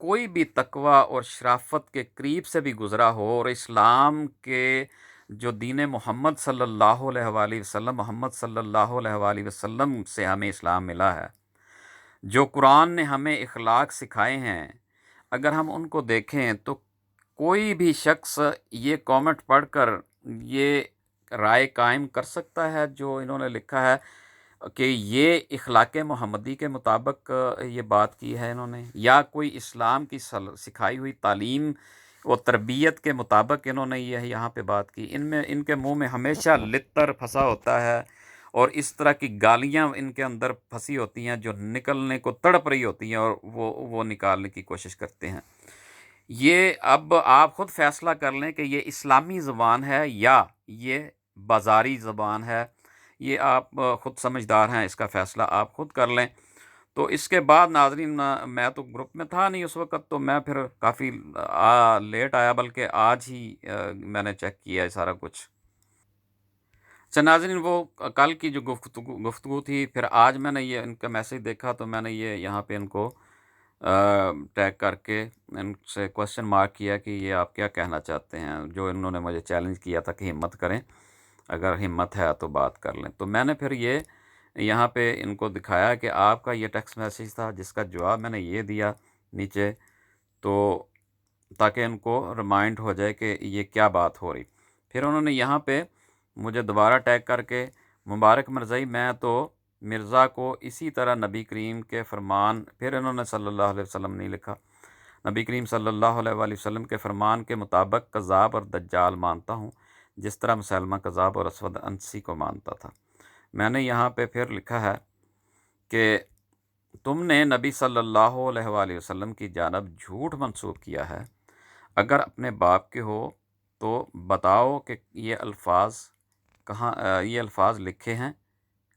کوئی بھی تقوی اور شرافت کے قریب سے بھی گزرا ہو اور اسلام کے جو دین محمد صلی اللہ علیہ وآلہ وسلم، محمد صلی اللہ علیہ وآلہ وسلم سے ہمیں اسلام ملا ہے، جو قرآن نے ہمیں اخلاق سکھائے ہیں، اگر ہم ان کو دیکھیں تو کوئی بھی شخص یہ کامنٹ پڑھ کر یہ رائے قائم کر سکتا ہے جو انہوں نے لکھا ہے کہ یہ اخلاق محمدی کے مطابق یہ بات کی ہے انہوں نے، یا کوئی اسلام کی سکھائی ہوئی تعلیم و تربیت کے مطابق انہوں نے یہ یہاں پہ بات کی۔ ان کے منہ میں ہمیشہ لتر پھنسا ہوتا ہے اور اس طرح کی گالیاں ان کے اندر پھنسی ہوتی ہیں جو نکلنے کو تڑپ رہی ہوتی ہیں، اور وہ نکالنے کی کوشش کرتے ہیں۔ یہ اب آپ خود فیصلہ کر لیں کہ یہ اسلامی زبان ہے یا یہ بازاری زبان ہے، یہ آپ خود سمجھدار ہیں، اس کا فیصلہ آپ خود کر لیں۔ تو اس کے بعد ناظرین، میں تو گروپ میں تھا نہیں اس وقت، تو میں پھر کافی لیٹ آیا، بلکہ آج ہی میں نے چیک کیا ہے سارا کچھ۔ اچھا ناظرین، وہ کل کی جو گفتگو تھی، پھر آج میں نے یہ ان کا میسج دیکھا تو میں نے یہ یہاں پہ ان کو ٹیگ کر کے ان سے کوسچن مارک کیا کہ یہ آپ کیا کہنا چاہتے ہیں، جو انہوں نے مجھے چیلنج کیا تھا کہ ہمت کریں، اگر ہمت ہے تو بات کر لیں۔ تو میں نے پھر یہ یہاں پہ ان کو دکھایا کہ آپ کا یہ ٹیکسٹ میسیج تھا جس کا جواب میں نے یہ دیا نیچے، تو تاکہ ان کو ریمائنڈ ہو جائے کہ یہ کیا بات ہو رہی۔ پھر انہوں نے یہاں پہ مجھے دوبارہ ٹیگ کر کے، مبارک مرزائی، میں تو مرزا کو اسی طرح نبی کریم کے فرمان، پھر انہوں نے صلی اللہ علیہ وسلم نہیں لکھا، نبی کریم صلی اللہ علیہ وآلہ وسلم کے فرمان کے مطابق کذاب اور دجال مانتا ہوں، جس طرح مسلمہ کذاب اور اسود انسی کو مانتا تھا۔ میں نے یہاں پہ پھر لکھا ہے کہ تم نے نبی صلی اللہ علیہ وآلہ وسلم کی جانب جھوٹ منسوب کیا ہے، اگر اپنے باپ کے ہو تو بتاؤ کہ یہ الفاظ لکھے ہیں،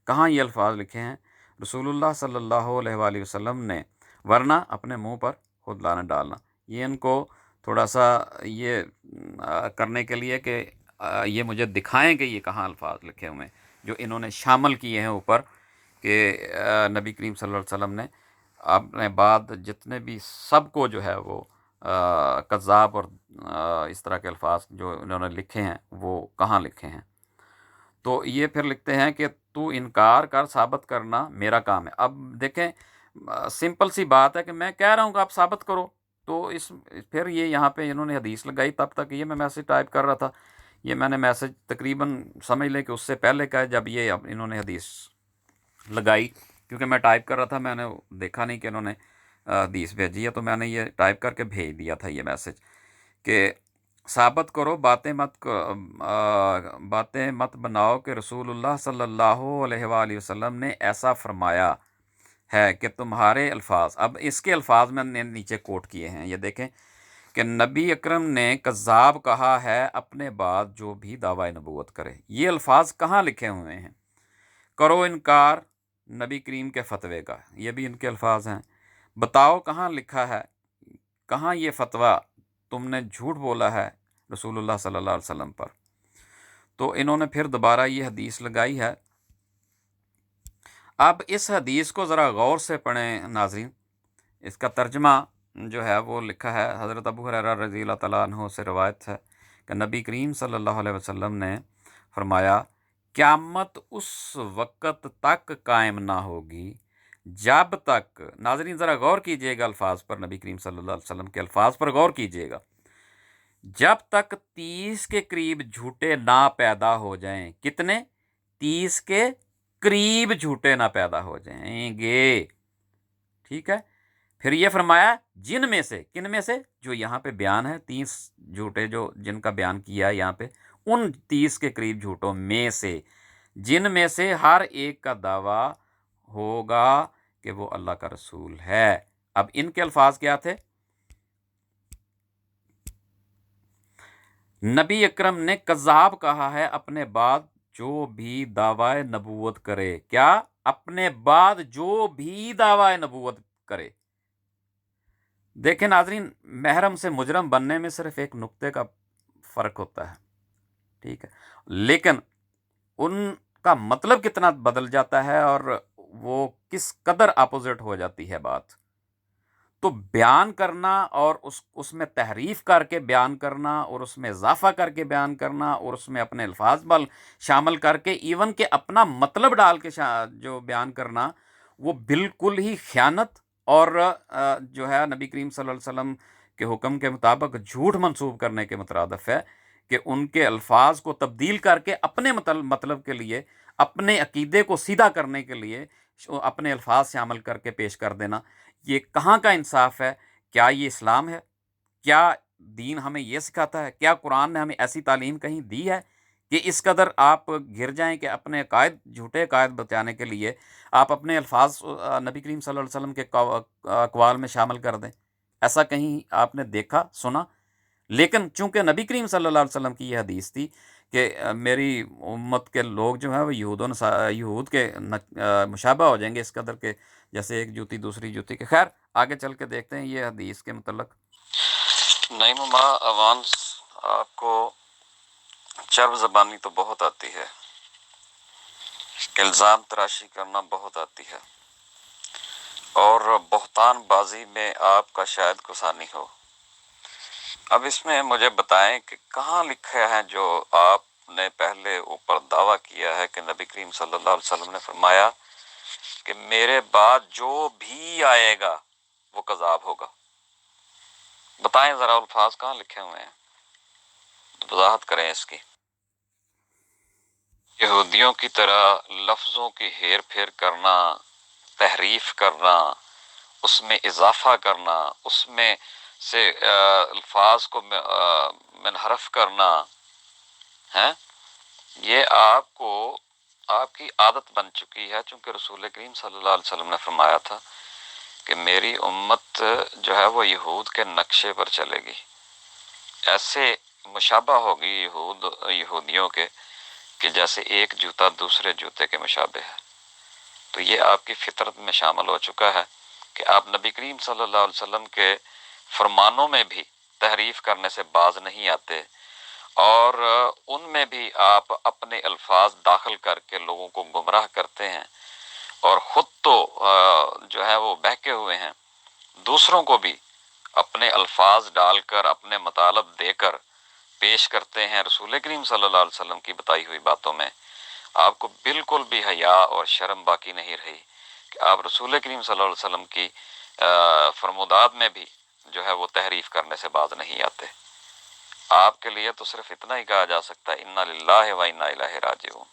کہاں یہ الفاظ لکھے ہیں رسول اللہ صلی اللہ علیہ وآلہ وسلم نے، ورنہ اپنے منہ پر خود لعنت ڈالنا۔ یہ ان کو تھوڑا سا یہ کرنے کے لیے کہ یہ مجھے دکھائیں کہ یہ کہاں الفاظ لکھے ہوئے ہیں جو انہوں نے شامل کیے ہیں اوپر، کہ نبی کریم صلی اللہ علیہ وسلم نے اپنے بعد جتنے بھی سب کو جو ہے وہ کذاب اور اس طرح کے الفاظ جو انہوں نے لکھے ہیں وہ کہاں لکھے ہیں۔ تو یہ پھر لکھتے ہیں کہ تو انکار کر، ثابت کرنا میرا کام ہے۔ اب دیکھیں، سمپل سی بات ہے کہ میں کہہ رہا ہوں کہ آپ ثابت کرو، تو پھر یہ یہاں پہ انہوں نے حدیث لگائی، تب تک یہ میں میسج ٹائپ کر رہا تھا، یہ میں نے میسج تقریباً سمجھ لیں کہ اس سے پہلے کا ہے جب یہ انہوں نے حدیث لگائی، کیونکہ میں ٹائپ کر رہا تھا، میں نے دیکھا نہیں کہ انہوں نے حدیث بھیجی ہے، تو میں نے یہ ٹائپ کر کے بھیج دیا تھا یہ میسج کہ ثابت کرو، باتیں مت بناؤ کہ رسول اللہ صلی اللہ علیہ وآلہ وسلم نے ایسا فرمایا ہے کہ تمہارے الفاظ، اب اس کے الفاظ میں نے نیچے کوٹ کیے ہیں، یہ دیکھیں کہ نبی اکرم نے کذاب کہا ہے اپنے بعد جو بھی دعوی نبوت کرے۔ یہ الفاظ کہاں لکھے ہوئے ہیں؟ کرو انکار نبی کریم کے فتوے کا، یہ بھی ان کے الفاظ ہیں۔ بتاؤ کہاں لکھا ہے، کہاں یہ فتویٰ تم نے جھوٹ بولا ہے رسول اللہ صلی اللہ علیہ وسلم پر۔ تو انہوں نے پھر دوبارہ یہ حدیث لگائی ہے۔ اب اس حدیث کو ذرا غور سے پڑھیں ناظرین، اس کا ترجمہ جو ہے وہ لکھا ہے، حضرت ابو ہریرہ رضی اللہ تعالیٰ عنہ سے روایت ہے کہ نبی کریم صلی اللہ علیہ وسلم نے فرمایا، قیامت اس وقت تک قائم نہ ہوگی جب تک، ناظرین ذرا غور کیجئے گا الفاظ پر، نبی کریم صلی اللہ علیہ وسلم کے الفاظ پر غور کیجئے گا، جب تک 30 کے قریب جھوٹے نہ پیدا ہو جائیں۔ کتنے؟ 30 کے قریب جھوٹے نہ پیدا ہو جائیں گے، ٹھیک ہے؟ پھر یہ فرمایا جن میں سے، کن میں سے؟ جو یہاں پہ بیان ہے 30 جھوٹے جو جن کا بیان کیا ہے یہاں پہ، ان 30 کے قریب جھوٹوں میں سے، جن میں سے ہر ایک کا دعویٰ ہوگا کہ وہ اللہ کا رسول ہے۔ اب ان کے الفاظ کیا تھے؟ نبی اکرم نے کذاب کہا ہے اپنے بعد جو بھی دعوی نبوت کرے۔ کیا؟ اپنے بعد جو بھی دعوی نبوت کرے۔ دیکھیں ناظرین، محرم سے مجرم بننے میں صرف ایک نقطے کا فرق ہوتا ہے، ٹھیک ہے، لیکن ان کا مطلب کتنا بدل جاتا ہے اور وہ کس قدر اپوزٹ ہو جاتی ہے بات۔ تو بیان کرنا اور اس میں تحریف کر کے بیان کرنا اور اس میں اضافہ کر کے بیان کرنا اور اس میں اپنے الفاظ بل شامل کر کے ایون کہ اپنا مطلب ڈال کے جو بیان کرنا، وہ بالکل ہی خیانت اور جو ہے نبی کریم صلی اللہ علیہ وسلم کے حکم کے مطابق جھوٹ منسوب کرنے کے مترادف ہے، کہ ان کے الفاظ کو تبدیل کر کے اپنے مطلب کے لیے، اپنے عقیدے کو سیدھا کرنے کے لیے اپنے الفاظ سے عمل کر کے پیش کر دینا۔ یہ کہاں کا انصاف ہے؟ کیا یہ اسلام ہے؟ کیا دین ہمیں یہ سکھاتا ہے؟ کیا قرآن نے ہمیں ایسی تعلیم کہیں دی ہے کہ اس قدر آپ گر جائیں کہ اپنے عقائد، جھوٹے عقائد بتانے کے لیے آپ اپنے الفاظ نبی کریم صلی اللہ علیہ وسلم کے اقوال میں شامل کر دیں؟ ایسا کہیں آپ نے دیکھا، سنا؟ لیکن چونکہ نبی کریم صلی اللہ علیہ وسلم کی یہ حدیث تھی کہ میری امت کے لوگ جو ہیں وہ یہود کے مشابہ ہو جائیں گے اس قدر کے جیسے ایک جوتی دوسری جوتی کے۔ خیر آگے چل کے دیکھتے ہیں یہ حدیث کے متعلق۔ نہیں مما اوان، آپ کو چرب زبانی تو بہت آتی ہے، الزام تراشی کرنا بہت آتی ہے، اور بہتان بازی میں آپ کا شاید گسانی ہو۔ اب اس میں مجھے بتائیں کہ کہاں لکھا ہے جو آپ نے پہلے اوپر دعویٰ کیا ہے کہ نبی کریم صلی اللہ علیہ وسلم نے فرمایا کہ میرے بعد جو بھی آئے گا وہ کذاب ہوگا؟ بتائیں ذرا الفاظ کہاں لکھے ہوئے ہیں، وضاحت کریں اس کی۔ یہودیوں کی طرح لفظوں کی ہیر پھیر کرنا، تحریف کرنا، اس میں اضافہ کرنا، اس میں سے الفاظ کو منحرف کرنا ہے، یہ آپ کی عادت بن چکی ہے، چونکہ رسول کریم صلی اللہ علیہ وسلم نے فرمایا تھا کہ میری امت جو ہے وہ یہود کے نقشے پر چلے گی، ایسے مشابہ ہوگی یہودیوں کے کہ جیسے ایک جوتا دوسرے جوتے کے مشابہ ہے۔ تو یہ آپ کی فطرت میں شامل ہو چکا ہے کہ آپ نبی کریم صلی اللہ علیہ وسلم کے فرمانوں میں بھی تحریف کرنے سے باز نہیں آتے، اور ان میں بھی آپ اپنے الفاظ داخل کر کے لوگوں کو گمراہ کرتے ہیں، اور خود تو جو ہے وہ بہکے ہوئے ہیں، دوسروں کو بھی اپنے الفاظ ڈال کر، اپنے مطالب دے کر پیش کرتے ہیں رسول کریم صلی اللہ علیہ وسلم کی بتائی ہوئی باتوں میں۔ آپ کو بالکل بھی حیا اور شرم باقی نہیں رہی کہ آپ رسول کریم صلی اللہ علیہ وسلم کی فرمودات میں بھی جو ہے وہ تحریف کرنے سے باز نہیں آتے۔ آپ کے لیے تو صرف اتنا ہی کہا جا سکتا ہے انا للہ و انا الیہ راجعون۔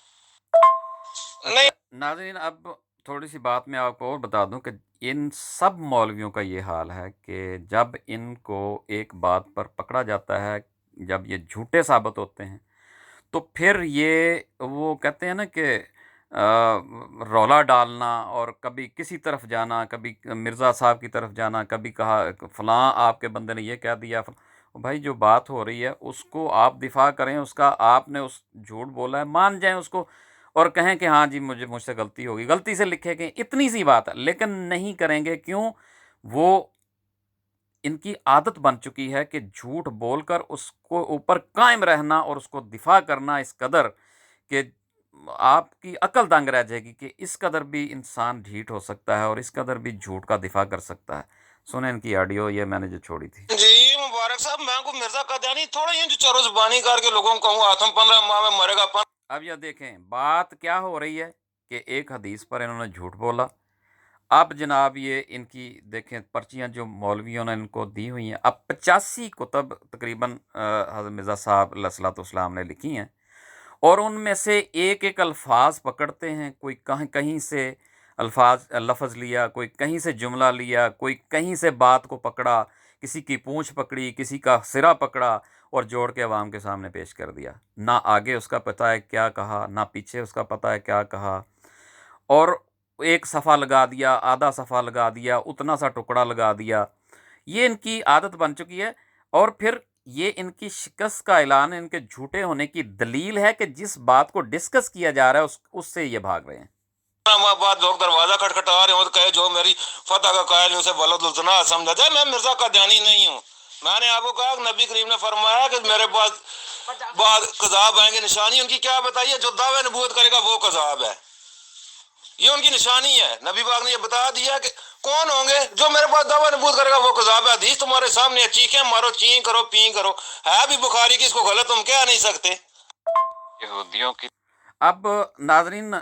اچھا ناظرین، اب تھوڑی سی بات میں آپ کو اور بتا دوں کہ ان سب مولویوں کا یہ حال ہے کہ جب ان کو ایک بات پر پکڑا جاتا ہے، جب یہ جھوٹے ثابت ہوتے ہیں، تو پھر یہ وہ کہتے ہیں نا کہ رولا ڈالنا، اور کبھی کسی طرف جانا، کبھی مرزا صاحب کی طرف جانا، کبھی کہا فلاں آپ کے بندے نے یہ کہہ دیا۔ بھائی جو بات ہو رہی ہے اس کو آپ دفاع کریں، اس کا آپ نے اس جھوٹ بولا ہے مان جائیں اس کو، اور کہیں کہ ہاں جی مجھ سے غلطی ہوگی، غلطی سے لکھے کہ اتنی سی بات ہے، لیکن نہیں کریں گے۔ کیوں؟ وہ ان کی عادت بن چکی ہے کہ جھوٹ بول کر اس کو اوپر قائم رہنا اور اس کو دفاع کرنا اس قدر کہ آپ کی عقل دنگ رہ جائے گی کہ اس قدر بھی انسان ڈھیٹ ہو سکتا ہے اور اس قدر بھی جھوٹ کا دفاع کر سکتا ہے۔ سنیں ان کی آڈیو، یہ میں نے جو چھوڑی تھی۔ جی مبارک صاحب، میں کو مرزا قادیانی تھوڑا یہ جو چرو زبانی کر کے لوگوں کو کہوں آتم 15 ماہ میں مرے گا۔ اب یہ دیکھیں بات کیا ہو رہی ہے کہ ایک حدیث پر انہوں نے جھوٹ بولا۔ اب جناب یہ ان کی دیکھیں پرچیاں جو مولویوں نے ان کو دی ہوئی ہیں، اب 85 کتب تقریباً حضرت مرزا صاحب علیہ الصلوۃ والسلام نے لکھی ہیں، اور ان میں سے ایک ایک الفاظ پکڑتے ہیں، کوئی کہیں سے لفظ لیا، کوئی کہیں سے جملہ لیا، کوئی کہیں سے بات کو پکڑا، کسی کی پونچھ پکڑی، کسی کا سرا پکڑا اور جوڑ کے عوام کے سامنے پیش کر دیا۔ نہ آگے اس کا پتہ ہے کیا کہا، نہ پیچھے اس کا پتہ ہے کیا کہا، اور ایک صفحہ لگا دیا، آدھا صفحہ لگا دیا، اتنا سا ٹکڑا لگا دیا۔ یہ ان کی عادت بن چکی ہے، اور پھر یہ ان کی شکست کا اعلان، ان کے جھوٹے ہونے کی دلیل ہے کہ جس بات کو ڈسکس کیا جا رہا ہے اس سے یہ بھاگ رہے ہیں۔ بعد لوگ دروازہ کھٹکھٹا رہے ہوں تو کہے جو میری فتح کا قائل اسے بلد الزنا سمجھا جائے۔ میں مرزا قادیانی نہیں ہوں۔ میں نے آپ کو کہا کہ نبی کریم نے فرمایا کہ میرے بعد کذاب آئیں گے، نشانی ان کی کیا بتائیے؟ جو دعوے نبوت کرے گا وہ کذاب ہے۔ یہ ان کی نشانی ہے. نبی پاک نے یہ بتا دیا کہ کون ہوں گے جو میرے پاس دعویٰ نبوت کرے گا وہ کذاب ہے. حدیث تمہارے سامنے ہے، چیخیں مارو، چین کرو، پین کرو، ہے بھی بخاری کی، اس کو غلط تم کہہ نہیں سکتے. یہودیوں کی اب ناظرین،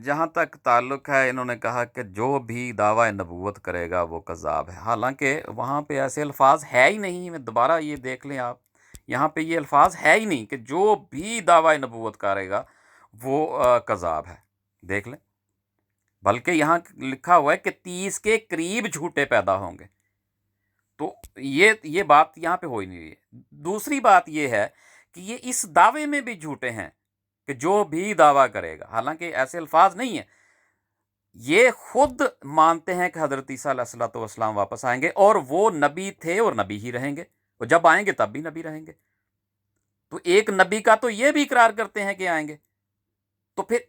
جہاں تک تعلق ہے، انہوں نے کہا کہ جو بھی دعویٰ نبوت کرے گا وہ کذاب ہے، حالانکہ وہاں پہ ایسے الفاظ ہے ہی نہیں. میں دوبارہ یہ دیکھ لیں آپ، یہاں پہ یہ الفاظ ہے ہی نہیں کہ جو بھی دعویٰ نبوت کرے گا وہ کذاب ہے. دیکھ لیں، بلکہ یہاں لکھا ہوا ہے کہ 30 کے قریب جھوٹے پیدا ہوں گے. تو یہ بات یہاں پہ ہو ہی نہیں رہی ہے. دوسری بات یہ ہے کہ یہ اس دعوے میں بھی جھوٹے ہیں کہ جو بھی دعویٰ کرے گا، حالانکہ ایسے الفاظ نہیں ہیں. یہ خود مانتے ہیں کہ حضرت عیسیٰ علیہ الصلوۃ والسلام واپس آئیں گے، اور وہ نبی تھے اور نبی ہی رہیں گے، اور جب آئیں گے تب بھی نبی رہیں گے. تو ایک نبی کا تو یہ بھی اقرار کرتے ہیں کہ آئیں گے. تو پھر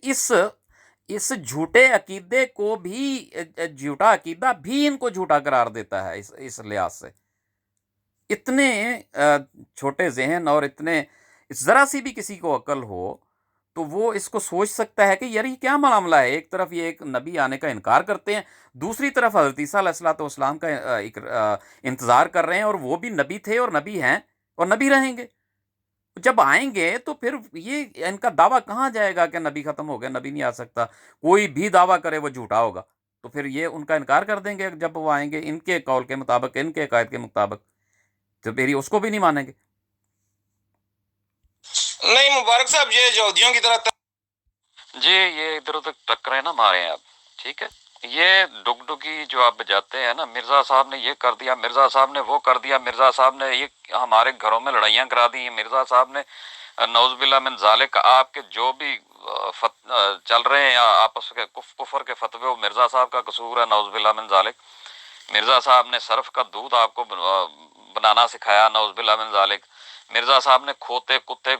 اس جھوٹے عقیدے کو بھی، جھوٹا عقیدہ بھی ان کو جھوٹا قرار دیتا ہے. اس لحاظ سے اتنے چھوٹے ذہن، اور اتنے ذرا سی بھی کسی کو عقل ہو تو وہ اس کو سوچ سکتا ہے کہ یار یہ کیا معاملہ ہے. ایک طرف یہ ایک نبی آنے کا انکار کرتے ہیں، دوسری طرف حضرت عیسیٰ علیہ الصلوۃ والسلام کا انتظار کر رہے ہیں، اور وہ بھی نبی تھے اور نبی ہیں اور نبی رہیں گے. جب آئیں گے تو پھر یہ ان کا دعویٰ کہاں جائے گا کہ نبی ختم ہو گیا، نبی نہیں آ سکتا. کوئی بھی دعویٰ کرے وہ جھوٹا ہوگا. تو پھر یہ ان کا انکار کر دیں گے جب وہ آئیں گے، ان کے قول کے مطابق، ان کے عقائد کے مطابق. تو پھر اس کو بھی نہیں مانیں گے. نہیں مبارک صاحب، یہ یہودیوں کی طرح جی یہ ادھر ادھر ٹکرے نہ مارے آپ، ٹھیک ہے. یہ ڈگڈگی جو آپ بجاتے ہیں نا، مرزا صاحب نے یہ کر دیا، مرزا صاحب نے وہ کر دیا، مرزا صاحب نے یہ ہمارے گھروں میں لڑائیاں کرا دی، مرزا صاحب نے نعوذ باللہ من ذالک، آپ کے جو بھی چل رہے ہیں آپس کے کفر کے فتوے، وہ مرزا صاحب کا قصور ہے، نعوذ باللہ من ذالک. مرزا صاحب نے صرف کا دودھ آپ کو بنانا سکھایا، نعوذ باللہ من ذالک. مرزا صاحب نے کھوتے، کتے،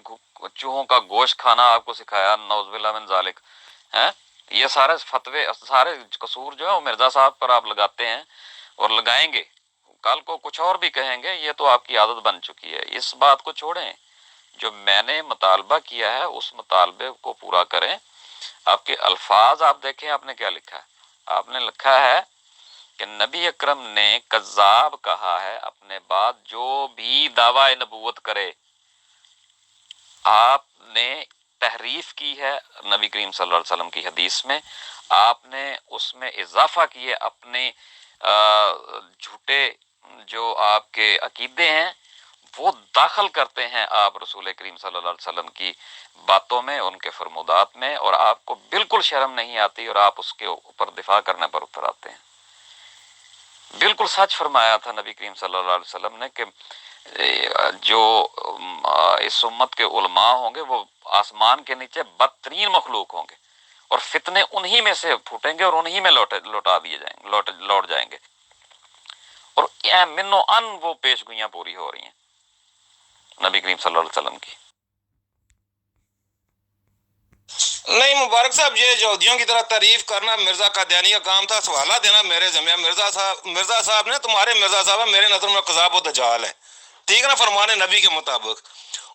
چوہوں کا گوشت کھانا آپ کو سکھایا، نعوذ باللہ من ذالک. یہ سارے فتوے، سارے قصور جو ہے وہ مرزا صاحب پر آپ لگاتے ہیں اور لگائیں گے. کل کو کچھ اور بھی کہیں گے، یہ تو آپ کی عادت بن چکی ہے. اس بات کو چھوڑیں، جو میں نے مطالبہ کیا ہے اس مطالبے کو پورا کریں. آپ کے الفاظ آپ دیکھیں، آپ نے کیا لکھا ہے. آپ نے لکھا ہے کہ نبی اکرم نے کذاب کہا ہے اپنے بعد جو بھی دعوی نبوت کرے. آپ نے تحریف کی ہے نبی کریم صلی اللہ علیہ وسلم کی حدیث میں، آپ نے اس میں اضافہ کیے اپنے جھوٹے جو آپ کے عقیدے ہیں وہ داخل کرتے ہیں آپ رسول کریم صلی اللہ علیہ وسلم کی باتوں میں، ان کے فرمودات میں، اور آپ کو بالکل شرم نہیں آتی اور آپ اس کے اوپر دفاع کرنے پر اتر آتے ہیں. بالکل سچ فرمایا تھا نبی کریم صلی اللہ علیہ وسلم نے کہ جو اس امت کے علماء ہوں گے وہ آسمان کے نیچے بدترین مخلوق ہوں گے، اور فتنے انہی میں سے پھوٹیں گے اور انہی میں لوٹا دیے جائیں گے، لوٹ جائیں گے. اور من و ان وہ پیش گوئیاں پوری ہو رہی ہیں نبی کریم صلی اللہ علیہ وسلم کی. نہیں مبارک صاحب، یہ یہودیوں کی طرح تعریف کرنا مرزا قادیانی کا کام تھا، سوالہ دینا میرے ذمہ. مرزا صاحب نے، تمہارے مرزا صاحب میرے نظر میں قذاب و دجال ہے، ٹھیک ہے نا، فرمان نبی کے مطابق.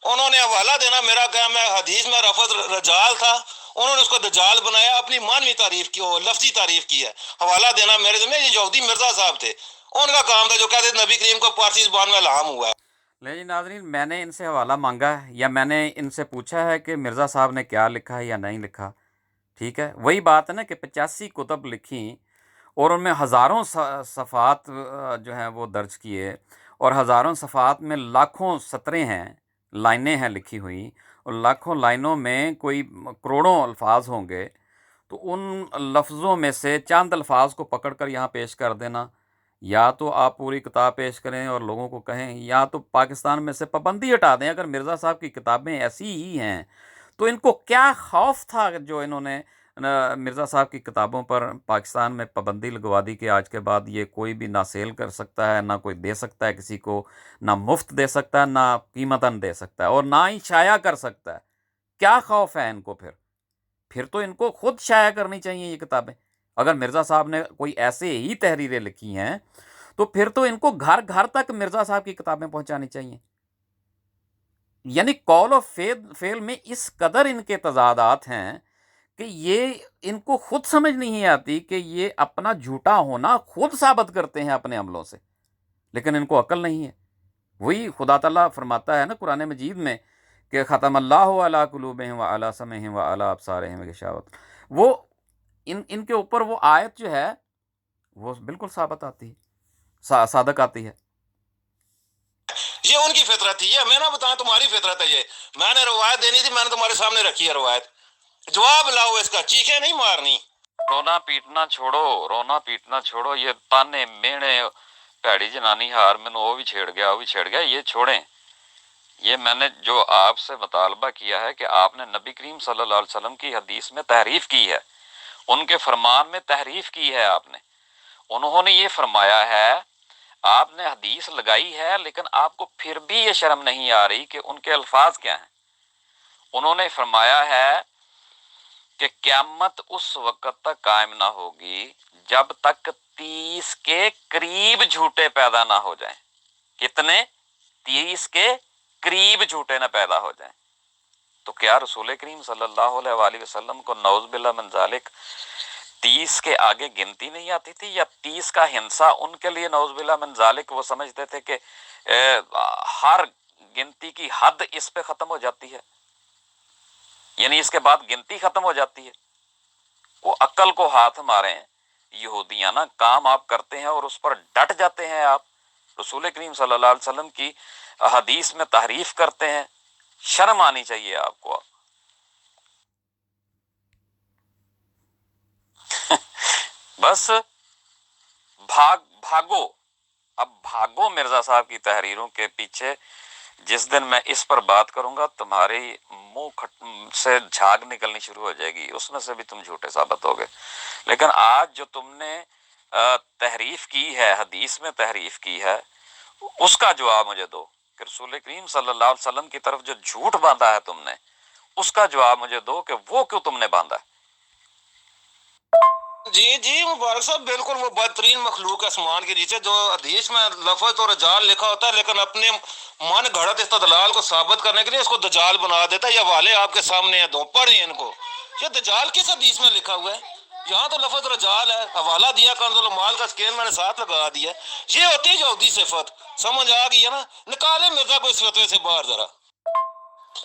انہوں نے حوالہ دینا، میرا کام ہے حدیث میں لفظ رجال تھا، انہوں نے اس کو دجال بنایا، اپنی مانوی تعریف کی، لفظی تعریف کی ہے. حوالہ دینا میرے ذمہ. یہ یہودی مرزا صاحب تھے، ان کا کام تھا جو کہتے تھے نبی کریم کو پارسی زبان میں الہام ہوا ہے. لے جی ناظرین، میں نے ان سے حوالہ مانگا ہے یا میں نے ان سے پوچھا ہے کہ مرزا صاحب نے کیا لکھا ہے یا نہیں لکھا. ٹھیک ہے، وہی بات ہے نا کہ 85 کتب لکھیں اور ان میں ہزاروں صفحات جو ہیں وہ درج کیے، اور ہزاروں صفحات میں لاکھوں سطریں ہیں، لائنیں ہیں لکھی ہوئی، اور لاکھوں لائنوں میں کوئی کروڑوں الفاظ ہوں گے. تو ان لفظوں میں سے چند الفاظ کو پکڑ کر یہاں پیش کر دینا، یا تو آپ پوری کتاب پیش کریں اور لوگوں کو کہیں، یا تو پاکستان میں سے پابندی ہٹا دیں. اگر مرزا صاحب کی کتابیں ایسی ہی ہیں تو ان کو کیا خوف تھا جو انہوں نے مرزا صاحب کی کتابوں پر پاکستان میں پابندی لگوا دی کہ آج کے بعد یہ کوئی بھی نہ سیل کر سکتا ہے، نہ کوئی دے سکتا ہے کسی کو، نہ مفت دے سکتا ہے، نہ قیمتاً دے سکتا ہے، اور نہ ہی شائع کر سکتا ہے. کیا خوف ہے ان کو؟ پھر تو ان کو خود شائع کرنی چاہیے یہ کتابیں. اگر مرزا صاحب نے کوئی ایسے ہی تحریریں لکھی ہیں تو پھر تو ان کو گھر گھر تک مرزا صاحب کی کتابیں پہنچانی چاہیے. یعنی قول و فعل میں اس قدر ان کے تضادات ہیں کہ یہ ان کو خود سمجھ نہیں آتی کہ یہ اپنا جھوٹا ہونا خود ثابت کرتے ہیں اپنے عملوں سے، لیکن ان کو عقل نہیں ہے۔ وہی خدا تعالیٰ فرماتا ہے نا قرآن مجید میں کہ ختم اللہ علی قلوبہم وعلی سمعہم وعلی ابصارہم غشاوۃ، وہ ان کے اوپر وہ آیت جو ہے وہ بالکل ثابت آتی ہے، صادق آتی ہے۔ یہ ان کی فطرت تھی، یہ میں نہ بتاؤں تمہاری فطرت ہے۔ یہ میں نے روایت دینی تھی، میں نے تمہارے سامنے رکھی ہے روایت، جواب لاؤ اس کا، چیخیں نہیں مارنی۔ رونا پیٹنا چھوڑو، رونا پیٹنا چھوڑو، یہ تانے مینے پیڑی جنانی ہار مینوں وہ بھی چھیڑ گیا وہ بھی چھیڑ گیا، یہ چھوڑیں۔ یہ میں نے جو آپ سے مطالبہ کیا ہے کہ آپ نے نبی کریم صلی اللہ علیہ وسلم کی حدیث میں تحریف کی ہے، ان کے فرمان میں تحریف کی ہے آپ نے۔ انہوں نے یہ فرمایا ہے، آپ نے حدیث لگائی ہے لیکن آپ کو پھر بھی یہ شرم نہیں آ رہی کہ ان کے الفاظ کیا ہیں۔ انہوں نے فرمایا ہے کہ قیامت اس وقت تک قائم نہ ہوگی جب تک 30 کے قریب جھوٹے پیدا نہ ہو جائیں۔ کتنے؟ 30 کے قریب جھوٹے نہ پیدا ہو جائیں۔ تو کیا رسول کریم صلی اللہ علیہ وآلہ وسلم کو نعوذ باللہ من ذالک 30 کے آگے گنتی نہیں آتی تھی، یا 30 کا ہنسا ان کے لیے نعوذ باللہ من ذالک وہ سمجھتے تھے کہ ہر گنتی کی حد اس پہ ختم ہو جاتی ہے، یعنی اس کے بعد گنتی ختم ہو جاتی ہے؟ وہ عقل کو ہاتھ ماریں یہودیاں نا، کام آپ کرتے ہیں اور اس پر ڈٹ جاتے ہیں، آپ رسول کریم صلی اللہ علیہ وسلم کی حدیث میں تحریف کرتے ہیں، شرم آنی چاہیے آپ کو۔ بس بھاگو، اب بھاگو مرزا صاحب کی تحریروں کے پیچھے۔ جس دن میں اس پر بات کروں گا تمہاری منہ سے جھاگ نکلنی شروع ہو جائے گی، اس میں سے بھی تم جھوٹے ثابت ہو گئے۔ لیکن آج جو تم نے تحریف کی ہے، حدیث میں تحریف کی ہے، اس کا جواب مجھے دو کہ رسول کریم صلی اللہ علیہ وسلم کی طرف جو جھوٹ باندھا ہے تم نے، اس کا جواب مجھے دو کہ وہ کیوں تم نے باندھا ہے۔ جی مبارک صاحب، بالکل وہ بدترین مخلوق ہے آسمان کے نیچے، جو حدیث میں لفظ اور رجال لکھا ہوتا ہے لیکن اپنے من گھڑت استدلال کو ثابت کرنے کے لیے اس کو دجال بنا دیتا ہے۔ یہ حوالے آپ کے سامنے ہیں، دو پڑھیں ان کو۔ یہ دجال کس حدیث میں لکھا ہوا ہے؟ یہاں تو لفظ رجال ہے، حوالہ دیا کنز المال کا اسکیل میں نے ساتھ لگا دیا ہے۔ یہ ہوتی ہے یہودی صفت، سمجھ آ گئی ہے نا؟ نکالے مرزا کو اس فتوے سے باہر ذرا۔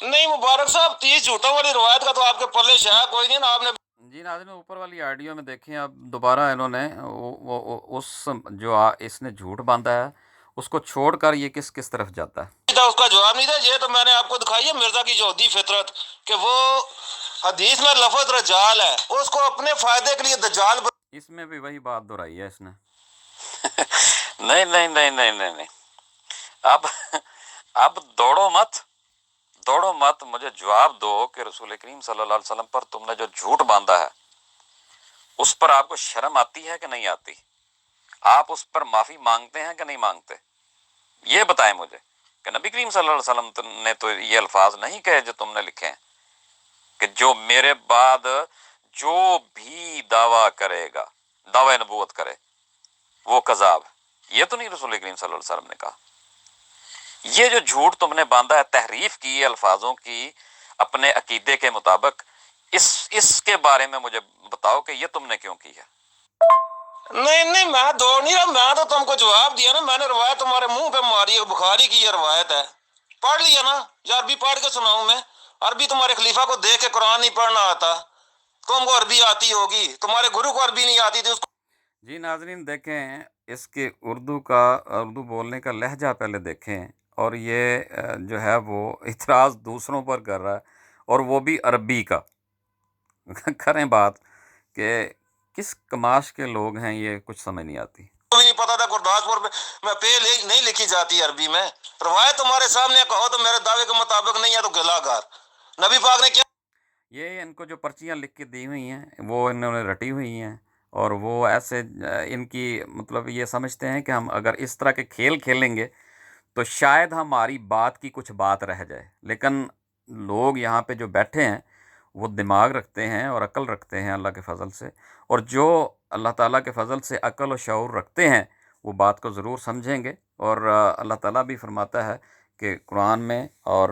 نہیں مبارک صاحب، 30 جھوٹوں والی روایت کا تو آپ کے پلے شاید کوئی نہیں نا۔ آپ نے جی ناظرین، اوپر والی آڈیو میں دیکھیں اب دوبارہ انہوں نے اس جو اس نے جھوٹ باندھا ہے اس کو چھوڑ کر یہ کس طرف جاتا ہے۔ اس کا جواب نہیں تھا، یہ تو میں نے آپ کو دکھائی ہے مرزا کی یہودی فطرت کہ وہ حدیث میں لفظ رجال ہے، اس کو اپنے فائدے کے لیے دجال اس میں بھی وہی بات دہرائی ہے اس نے۔ نہیں، اب دوڑو مت، مجھے جواب دو کہ رسول کریم صلی اللہ علیہ وسلم پر تم نے جو جھوٹ باندھا ہے اس پر آپ کو شرم آتی ہے کہ نہیں آتی؟ آپ اس پر معافی مانگتے ہیں کہ نہیں مانگتے؟ یہ بتائیں مجھے کہ نبی کریم صلی اللہ علیہ وسلم نے تو یہ الفاظ نہیں کہے جو تم نے لکھے ہیں کہ جو میرے بعد جو بھی دعویٰ کرے گا، دعوی نبوت کرے، وہ کذاب۔ یہ تو نہیں رسول کریم صلی اللہ علیہ وسلم نے کہا۔ یہ جو جھوٹ تم نے باندھا ہے، تحریف کی ہے الفاظوں کی اپنے عقیدے کے مطابق، اس کے بارے میں مجھے بتاؤ کہ یہ تم نے کیوں کی ہے؟ نہیں میں دوڑ نہیں رہا، میں تو تم کو جواب دیا نا، میں نے روایت تمہارے منہ پہ ماری ہے، بخاری کی یہ روایت ہے، پڑھ لیا نا؟ یا عربی پڑھ کے سناؤں میں؟ عربی تمہارے خلیفہ کو دیکھ کے قرآن نہیں پڑھنا آتا، تم کو عربی آتی ہوگی، تمہارے گرو کو عربی نہیں آتی تھی اس کو۔ جی ناظرین دیکھیں، اس کے اردو بولنے کا لہجہ پہلے دیکھیں، اور یہ جو ہے وہ اعتراض دوسروں پر کر رہا ہے، اور وہ بھی عربی کا۔ کریں بات کہ کس کماش کے لوگ ہیں، یہ کچھ سمجھ نہیں آتی۔ بھی نہیں پتا تھا گرداسپور میں پہ نہیں لکھی جاتی عربی میں، روایت تمہارے سامنے کہو تو میرے دعوے کے مطابق نہیں ہے تو گلا گار۔ نبی پاک نے کیا یہ ان کو جو پرچیاں لکھ کے دی ہوئی ہیں وہ انہوں نے رٹی ہوئی ہیں، اور وہ ایسے ان کی مطلب یہ سمجھتے ہیں کہ ہم اگر اس طرح کے کھیل کھیلیں گے تو شاید ہماری بات کی کچھ بات رہ جائے۔ لیکن لوگ یہاں پہ جو بیٹھے ہیں وہ دماغ رکھتے ہیں اور عقل رکھتے ہیں اللہ کے فضل سے، اور جو اللہ تعالیٰ کے فضل سے عقل و شعور رکھتے ہیں وہ بات کو ضرور سمجھیں گے۔ اور اللہ تعالیٰ بھی فرماتا ہے کہ قرآن میں اور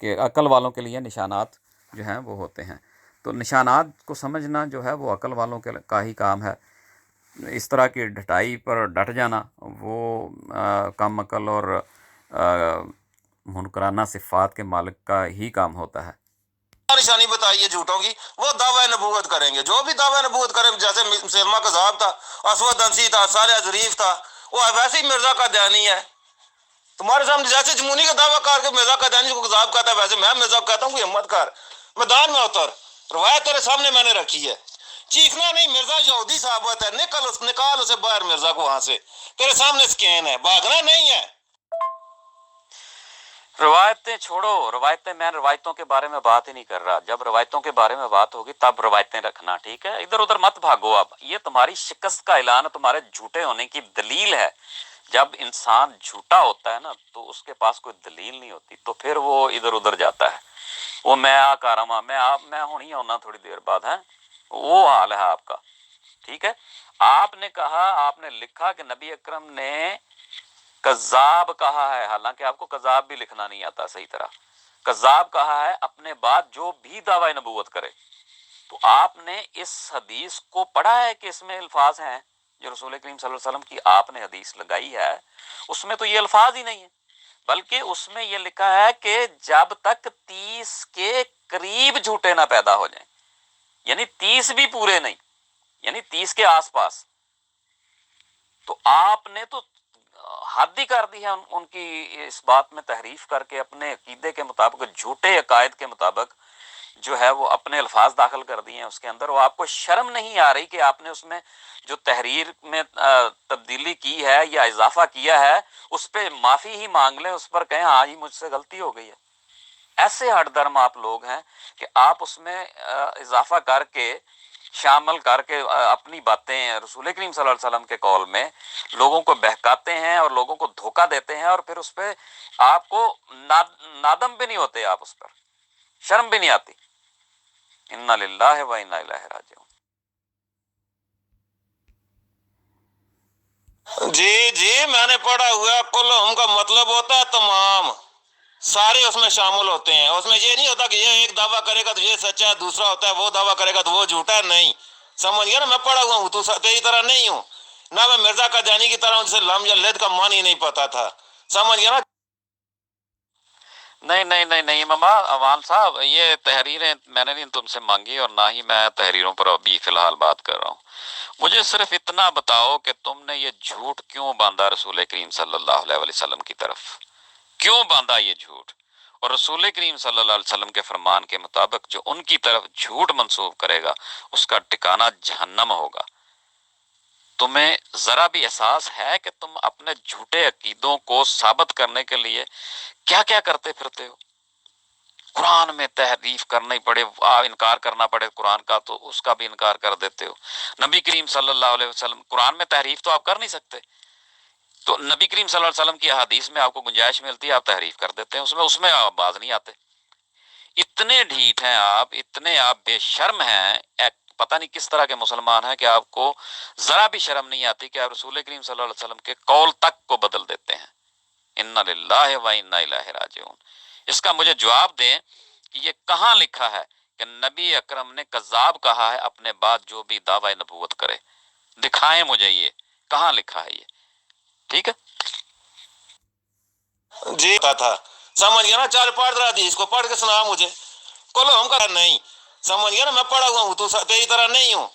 کہ عقل والوں کے لیے نشانات جو ہیں وہ ہوتے ہیں۔ تو نشانات کو سمجھنا جو ہے وہ عقل والوں کا ہی کام ہے. اس طرح کی ڈٹائی پر ڈٹ جانا وہ کم عقل اور منکرانہ صفات کے مالک کا ہی کام ہوتا ہے. نشانی بتائیے جھوٹوں کی، وہ دعوی نبوت کریں گے. جو بھی دعوی نبوت کریں، جیسے مسلمہ کذاب تھا، اسود انسی تھا، صالح ظریف تھا، وہ ویسے ہی مرزا قادیانی ہے. تمہارے سامنے جیسے جمونی کا دعویٰ کر کے مرزا قادیانی کو کذاب کہتا ہے، ویسے میں مرزا کو کہتا ہوں کہ ہمت کر، میدان میں اتر. روایت تیرے سامنے میں نے رکھی ہے. چیخنا نہیں، مرزا یہودی ثابت ہے، نکال اسے باہر مرزا کو وہاں سے. تیرے سامنے سکین ہے، بھاگنا نہیں ہے. روایتیں چھوڑو، میں روایتوں کے بارے میں بات ہی نہیں کر رہا. جب روایتوں کے بارے میں بات ہوگی تب روایتیں رکھنا، ٹھیک ہے؟ ادھر ادھر مت بھاگو. اب یہ تمہاری شکست کا اعلان ہے، تمہارے جھوٹے ہونے کی دلیل ہے. جب انسان جھوٹا ہوتا ہے نا تو اس کے پاس کوئی دلیل نہیں ہوتی، تو پھر وہ ادھر ادھر جاتا ہے. وہ میں کر رہا ہوں، میں ہونی ہونا تھوڑی دیر بعد ہے، وہ حال ہے آپ کا. ٹھیک ہے، آپ نے کہا، آپ نے لکھا کہ نبی اکرم نے کذاب کہا ہے، حالانکہ آپ کو کذاب بھی لکھنا نہیں آتا صحیح طرح. کذاب کہا ہے اپنے بعد جو بھی دعوی نبوت کرے. تو آپ نے اس حدیث کو پڑھا ہے کہ اس میں الفاظ ہیں جو رسول کریم صلی اللہ علیہ وسلم کی آپ نے حدیث لگائی ہے، اس میں تو یہ الفاظ ہی نہیں ہیں، بلکہ اس میں یہ لکھا ہے کہ جب تک 30 کے قریب جھوٹے نہ پیدا ہو جائیں، یعنی 30 بھی پورے نہیں، یعنی 30 کے آس پاس. تو آپ نے تو حد ہی کر دی ہے ان کی اس بات میں تحریف کر کے، اپنے عقیدے کے مطابق، جھوٹے عقائد کے مطابق جو ہے وہ اپنے الفاظ داخل کر دیے ہیں اس کے اندر. وہ آپ کو شرم نہیں آ رہی کہ آپ نے اس میں جو تحریر میں تبدیلی کی ہے یا اضافہ کیا ہے اس پہ معافی ہی مانگ لیں، اس پر کہیں ہاں جی مجھ سے غلطی ہو گئی ہے. ایسے ہٹ درم آپ لوگ ہیں کہ آپ اس میں اضافہ کر کے، شامل کر کے اپنی باتیں رسول کریم صلی اللہ علیہ وسلم کے قول میں لوگوں کو بہکاتے ہیں اور لوگوں کو دھوکہ دیتے ہیں، اور پھر اس پہ آپ کو نادم بھی نہیں ہوتے، آپ اس پر شرم بھی نہیں آتی. انا للہ و انا الیہ راجعون. جی میں نے پڑھا ہوا، کلہم کا مطلب ہوتا ہے تمام، سارے اس میں شامل ہوتے ہیں. اس میں یہ نہیں ہوتا کہ یہ ایک دعویٰ کرے گا تو یہ سچا ہے، دوسرا ہوتا ہے وہ دعویٰ کرے گا تو وہ جھوٹا ہے. نہیں، سمجھ گیا نا؟ میں پڑھا ہوا ہوں، تو تیری طرح نہیں ہوں، نہ میں مرزا قادیانی کی طرح ہوں جسے لم یا لد کا معنی نہیں پتا تھا. سمجھ گیا نا؟ نہیں ماما عوان صاحب، یہ تحریریں میں نے نہیں تم سے مانگی، اور نہ ہی میں تحریروں پر ابھی فی الحال بات کر رہا ہوں. مجھے صرف اتنا بتاؤ کہ تم نے یہ جھوٹ کیوں باندھا رسول کریم صلی اللہ علیہ وسلم کی طرف؟ کیوں باندھا یہ جھوٹ؟ اور رسول کریم صلی اللہ علیہ وسلم کے فرمان کے مطابق جو ان کی طرف جھوٹ منسوب کرے گا اس کا ٹھکانہ جہنم ہوگا. تمہیں ذرا بھی احساس ہے کہ تم اپنے جھوٹے عقیدوں کو ثابت کرنے کے لیے کیا کیا کرتے پھرتے ہو؟ قرآن میں تحریف کرنا ہی پڑے، انکار کرنا پڑے قرآن کا تو اس کا بھی انکار کر دیتے ہو. نبی کریم صلی اللہ علیہ وسلم، قرآن میں تحریف تو آپ کر نہیں سکتے، تو نبی کریم صلی اللہ علیہ وسلم کی احادیث میں آپ کو گنجائش ملتی ہے، آپ تحریف کر دیتے ہیں، اس میں آپ باز نہیں آتے. اتنے ڈھیٹ ہیں آپ، اتنے آپ بے شرم ہیں، پتہ نہیں کس طرح کے مسلمان ہیں کہ آپ کو ذرا بھی شرم نہیں آتی کہ آپ رسول کریم صلی اللہ علیہ وسلم کے قول تک کو بدل دیتے ہیں. انا للہ و انا الیہ راجعون. اس کا مجھے جواب دیں کہ یہ کہاں لکھا ہے کہ نبی اکرم نے کذاب کہا ہے اپنے بعد جو بھی دعوی نبوت کرے؟ دکھائیں مجھے یہ کہاں لکھا ہے یہ. ٹھیک ہے جی تھا. سمجھ گیا نا؟ چل پڑھ رہا حدیث کو، پڑھ کے سنا مجھے. کلہم کا نہیں، سمجھ گیا نا؟ میں پڑھا ہوا ہوں، تو تیری طرح نہیں ہوں،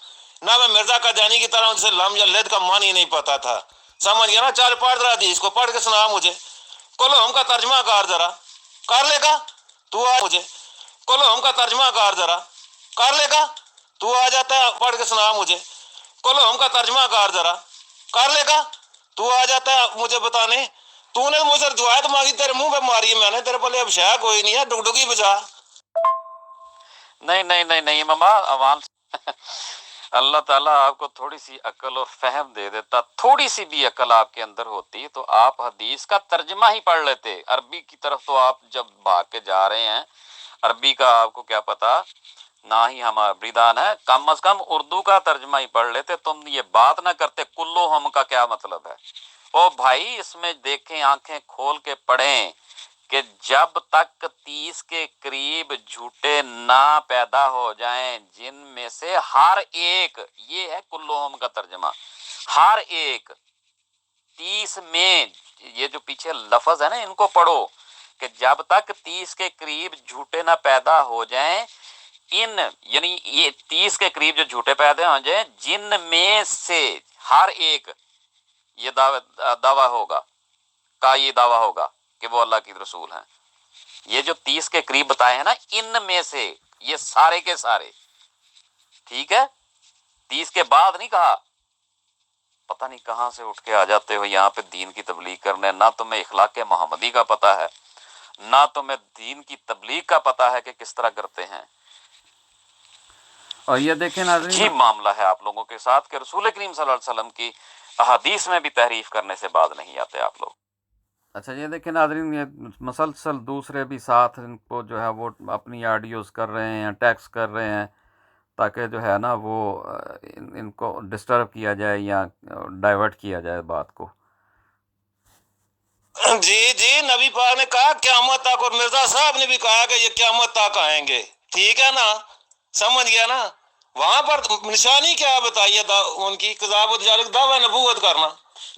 نہ میں مرزا قادیانی کی طرح ہوں جسے لم یا لد کا معنی نہیں پتا تھا. سمجھ گیا نا؟ چل پڑھ رہا حدیث کو، پڑھ کے سنا مجھے. کلہم کا ترجمہ کار ذرا کر لے گا تو آ مجھے. کلہم کا ترجمہ کار ذرا کر لے گا تو آ جاتا ہے، پڑھ کے سنا مجھے. کلہم کا ترجمہ کار ذرا کر لے گا تو آ جاتا ہے مجھے بتانے. تو نے مجھ سے دعائت مانگی، تیرے منہ پہ ماری ہے میں نے، تیرے پلے اب شے کوئی نہیں ہے، ڈگڈگی بجا. نہیں ماما عوام اللہ تعالیٰ آپ کو تھوڑی سی عقل اور فہم دے دیتا، تھوڑی سی بھی عقل آپ کے اندر ہوتی تو آپ حدیث کا ترجمہ ہی پڑھ لیتے. عربی کی طرف تو آپ جب بھاگ کے جا رہے ہیں، عربی کا آپ کو کیا پتا، نہ ہی ہم عربی دان ہے، کم از کم اردو کا ترجمہ ہی پڑھ لیتے. تم یہ بات نہ کرتے کلو ہم کا کیا مطلب ہے. او بھائی اس میں دیکھیں، آنکھیں کھول کے پڑھیں کہ جب تک 30 کے قریب جھوٹے نہ پیدا ہو جائیں جن میں سے ہر ایک، یہ ہے کلہم کا ترجمہ، ہر ایک 30 میں، یہ جو پیچھے لفظ ہے نا ان کو پڑھو کہ جب تک 30 کے قریب جھوٹے نہ پیدا ہو جائیں ان، یعنی یہ 30 کے قریب جو جھوٹے پیدا ہو جائیں جن میں سے ہر ایک، یہ دعویٰ ہوگا کا یہ دعویٰ ہوگا کہ وہ اللہ کی رسول ہیں. یہ جو 30 کے قریب بتائے ہیں نا ان میں سے، یہ سارے کے سارے، ٹھیک ہے، 30 کے بعد نہیں کہا. پتہ نہیں کہاں سے اٹھ کے آ جاتے ہو یہاں پہ دین کی تبلیغ کرنے، نہ تمہیں اخلاق محمدی کا پتہ ہے نہ تمہیں دین کی تبلیغ کا پتہ ہے کہ کس طرح کرتے ہیں. اور یہ دیکھیں ناظرین، عجیب معاملہ ہے آپ لوگوں کے ساتھ کہ رسول کریم صلی اللہ علیہ وسلم کی احادیث میں بھی تحریف کرنے سے باز نہیں آتے آپ لوگ. اچھا یہ دیکھیں ناظرین، یہ مسلسل دوسرے بھی ساتھ ان کو جو ہے وہ اپنی آڈیوز کر رہے ہیں، ٹیکس کر رہے ہیں تاکہ جو ہے نا وہ ان کو ڈسٹرب کیا جائے یا ڈائیورٹ کیا جائے بات کو. جی نبی پاک نے کہا قیامت تک، اور مرزا صاحب نے بھی کہا کہ یہ قیامت تک آئیں گے، ٹھیک ہے نا، سمجھ گیا نا. وہاں پر نشانی کیا بتائیے ان کی کذاب و تجالت، دعویٰ نبوت کرنا.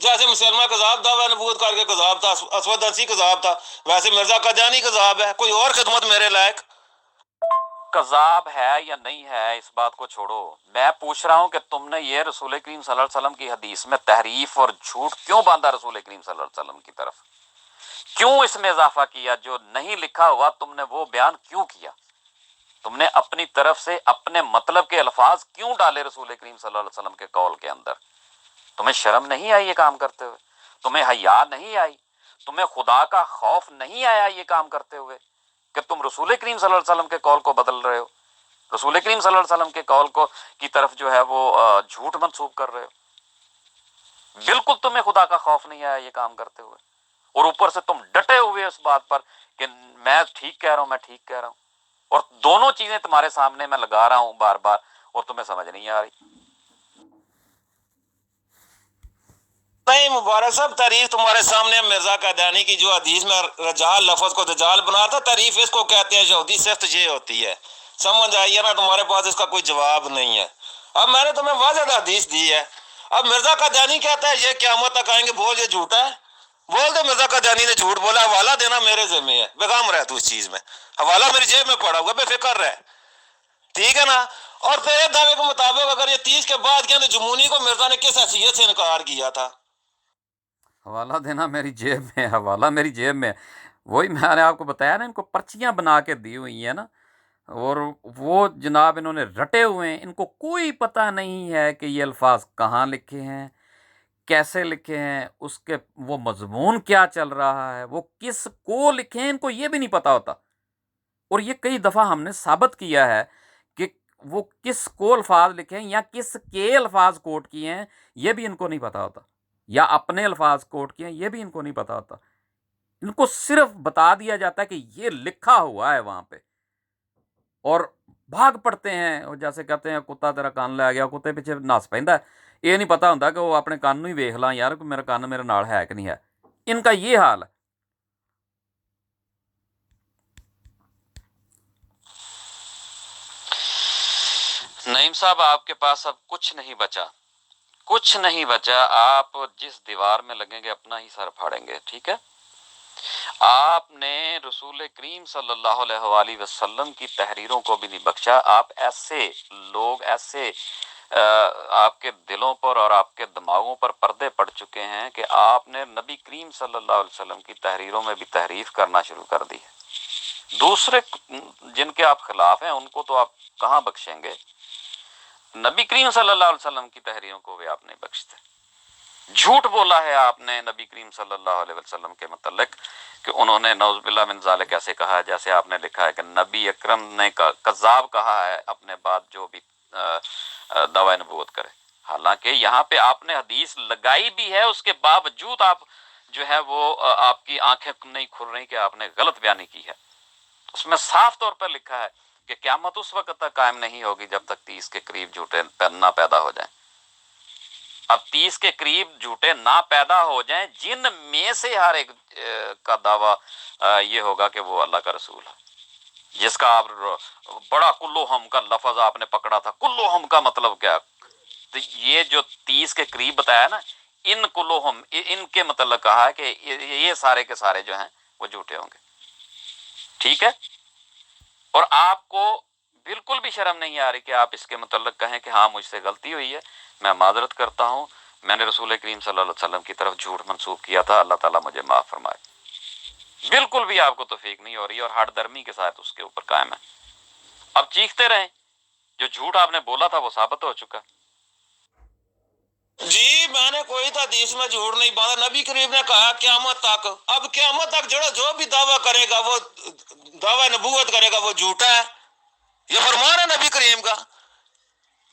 جیسے مسلمہ کذاب دعویٰ نبوت کر کے کذاب تھا، اسود انسی کذاب تھا، ویسے مرزا قادیانی کذاب ہے. کوئی اور خدمت میرے لائق؟ کذاب ہے یا نہیں ہے اس بات کو چھوڑو، میں پوچھ رہا ہوں کہ تم نے یہ رسول کریم صلی اللہ علیہ وسلم کی حدیث میں تحریف اور جھوٹ کیوں باندھا رسول کریم صلی اللہ علیہ وسلم کی طرف؟ کیوں اس میں اضافہ کیا؟ جو نہیں لکھا ہوا تم نے وہ بیان کیوں کیا؟ تم نے اپنی طرف سے اپنے مطلب کے الفاظ کیوں ڈالے رسول کریم صلی اللہ علیہ وسلم کے قول کے اندر؟ تمہیں شرم نہیں آئی یہ کام کرتے ہوئے؟ تمہیں حیا نہیں آئی؟ تمہیں خدا کا خوف نہیں آیا یہ کام کرتے ہوئے کہ تم رسول کریم صلی اللہ علیہ وسلم کے قول کو بدل رہے ہو، رسول کریم صلی اللہ علیہ وسلم کے قول کو کی طرف جو ہے وہ جھوٹ منسوب کر رہے ہو؟ بالکل تمہیں خدا کا خوف نہیں آیا یہ کام کرتے ہوئے، اور اوپر سے تم ڈٹے ہوئے اس بات پر کہ میں ٹھیک کہہ رہا ہوں، میں ٹھیک کہہ رہا ہوں، اور دونوں چیزیں تمہارے سامنے میں لگا رہا ہوں بار بار اور تمہیں سمجھ نہیں آ رہی. نہیں مبارک صاحب، تعریف تمہارے سامنے مرزا قادیانی کی جو حدیث میں رجال لفظ کو دجال بنا تھا، تعریف اس کو کہتے ہیں یہودی صفت یہ ہوتی ہے. سمجھ آئیے نا، تمہارے پاس اس کا کوئی جواب نہیں ہے. اب میں نے تمہیں واضح حدیث دی ہے. اب مرزا قادیانی کہتا ہے یہ قیامت تک آئیں گے، بول یہ جھوٹا ہے، بول دے مرزا قادیانی نے جھوٹ بولا. حوالہ دینا میرے ذمہ ہے، بیغام رہ تو اس چیز میں، حوالہ میری جیب میں پڑا ہوا، بے فکر رہ، ٹھیک ہے نا. اور تیرے دعوے کے مطابق اگر یہ 30 کے بعد کیا تو جمونی کو مرزا نے کس حیثیت سے انکار کیا تھا؟ حوالہ دینا میری جیب میں، حوالہ میری جیب میں، وہی میں نے آپ کو بتایا نا، ان کو پرچیاں بنا کے دی ہوئی ہیں نا، اور وہ جناب انہوں نے رٹے ہوئے ہیں. ان کو کوئی پتہ نہیں ہے کہ یہ الفاظ کہاں لکھے ہیں، کیسے لکھے ہیں، اس کے وہ مضمون کیا چل رہا ہے، وہ کس کو لکھے ہیں، ان کو یہ بھی نہیں پتہ ہوتا. اور یہ کئی دفعہ ہم نے ثابت کیا ہے کہ وہ کس کو الفاظ لکھے ہیں یا کس کے الفاظ کوٹ کیے ہیں، یہ بھی ان کو نہیں پتہ ہوتا، یا اپنے الفاظ کوٹ کیے ہیں یہ بھی ان کو نہیں پتہ ہوتا. ان کو صرف بتا دیا جاتا ہے کہ یہ لکھا ہوا ہے وہاں پہ، اور بھاگ پڑتے ہیں، اور جیسے کہتے ہیں کتا تیرا کان لے گیا، کتے پیچھے نس پیندا ہے. یہ نہیں پتا ہوتا کہ وہ اپنے کان ہی ویکھ لاں یار کہ میرا کان میرے نال ہے کہ نہیں ہے. ان کا یہ حال ہے. نعیم صاحب آپ کے پاس اب کچھ نہیں بچا، کچھ نہیں بچا. آپ جس دیوار میں لگیں گے اپنا ہی سر پھاڑیں گے، ٹھیک ہے؟ آپ نے رسول کریم صلی اللہ علیہ وآلہ وسلم کی تحریروں کو بھی نہیں بخشا. آپ ایسے لوگ، ایسے آپ کے دلوں پر اور آپ کے دماغوں پر پردے پڑ چکے ہیں کہ آپ نے نبی کریم صلی اللہ علیہ وسلم کی تحریروں میں بھی تحریف کرنا شروع کر دی ہے. دوسرے جن کے آپ خلاف ہیں ان کو تو آپ کہاں بخشیں گے، نبی کریم صلی اللہ علیہ وسلم کی تحریروں کو بھی آپ نہیں بخشتے. جھوٹ بولا ہے آپ نے نبی کریم صلی اللہ علیہ وسلم کے متعلق کہ انہوں نے نعوذ باللہ من ذالک ایسے کہا ہے، جیسے آپ نے لکھا ہے کہ نبی اکرم نے کذاب کہا ہے اپنے بعد جو بھی دعوی نبوت کرے. حالانکہ یہاں پہ آپ نے حدیث لگائی بھی ہے، اس کے باوجود آپ جو ہے وہ آپ کی آنکھیں نہیں کھل رہی کہ آپ نے غلط بیانی کی ہے. اس میں صاف طور پر لکھا ہے کہ قیامت اس وقت تک قائم نہیں ہوگی جب تک 30 کے قریب جھوٹے نہ پیدا ہو جائیں. اب 30 کے قریب جھوٹے نہ پیدا ہو جائیں جن میں سے ہر ایک کا دعویٰ یہ ہوگا کہ وہ اللہ کا رسول ہے، جس کا آپ بڑا کلو ہم کا لفظ آپ نے پکڑا تھا. کلو ہم کا مطلب کیا؟ تو یہ جو 30 کے قریب بتایا نا، ان کلو ہم، ان کے متعلق کہا ہے کہ یہ سارے کے سارے جو ہیں وہ جھوٹے ہوں گے. ٹھیک ہے؟ اور آپ کو بالکل بھی شرم نہیں آ رہی کہ آپ اس کے متعلق کہیں کہ ہاں مجھ سے غلطی ہوئی ہے، میں معذرت کرتا ہوں، میں نے رسول کریم صلی اللہ علیہ وسلم کی طرف جھوٹ منسوب کیا تھا، اللہ تعالیٰ مجھے معاف فرمائے. بالکل بھی آپ کو توفیق نہیں ہو رہی اور ہٹ درمی کے ساتھ اس کے اوپر قائم ہے. اب چیختے رہیں، جو جھوٹ آپ نے بولا تھا وہ ثابت ہو چکا. جی میں نے کوئی حدیث میں جھوٹ نہیں باندھا. نبی کریم نے کہا قیامت تک، اب قیامت تک جو بھی دعویٰ کرے گا، وہ دعویٰ نبوت کرے گا، وہ جھوٹا ہے. یہ فرمان ہے نبی کریم کا.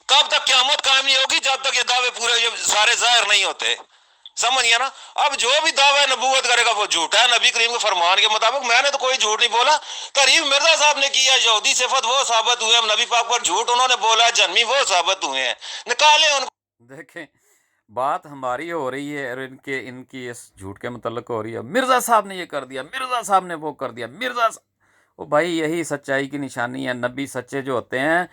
تب تک قیامت قائم نہیں ہوگی جب تک یہ دعوے پورے یہ سارے ظاہر نہیں ہوتے. سمجھ گیا نا؟ اب جو بھی دعویٰ نبوت کرے گا وہ جھوٹا ہے نبی کریم کے فرمان کے مطابق. میں نے تو کوئی جھوٹ نہیں بولا. تعریف مرزا صاحب نے کیا، یہودی صفت وہ ثابت ہوئے، نبی پاک پر جھوٹ انہوں نے بولا، جنمی وہ ثابت ہوئے ہیں. نکالے ان کو. دیکھیں بات ہماری ہو رہی ہے اور ان کی اس جھوٹ کے متعلق ہو رہی ہے. مرزا صاحب نے یہ کر دیا، مرزا صاحب نے وہ کر دیا، وہ بھائی یہی سچائی کی نشانی ہے. نبی سچے جو ہوتے ہیں